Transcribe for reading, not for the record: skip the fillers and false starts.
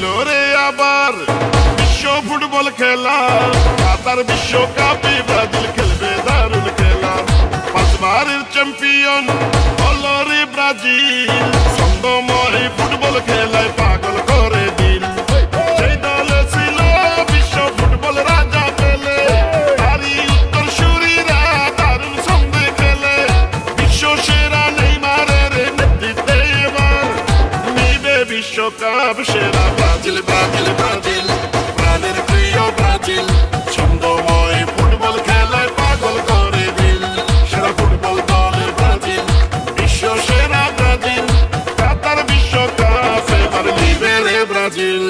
এলো রে আবার বিশ্ব ফুটবল খেলা, কাতার বিশ্বকাপে ব্রাজিল খেলবে দারুণ খেলা। 5 বারের চ্যাম্পিয়ন হলো রে ব্রাজিল, ছন্দময় ফুটবল খেলায় পাগল করে দিল। সেই দলে ছিল বিশ্ব ফুটবল রাজা পেলে, তারই উত্তরসূরিরা দারুণ ছন্দে খেলে। বিশ্ব সেরা নেইমারের নেতৃত্বে এবার নিবে বিশ্বকাপ সেরা ব্রাজিল, ব্রাজিল, ব্রাজিল, প্রাণের প্রিয় ব্রাজিল। ছন্দময় ফুটবল খেলায় পাগল করে দিল। সেরা ফুটবল দলের ব্রাজিল, বিশ্ব সেরা ব্রাজিল, কাতার বিশ্বকাপ এবার নিবে রে ব্রাজিল।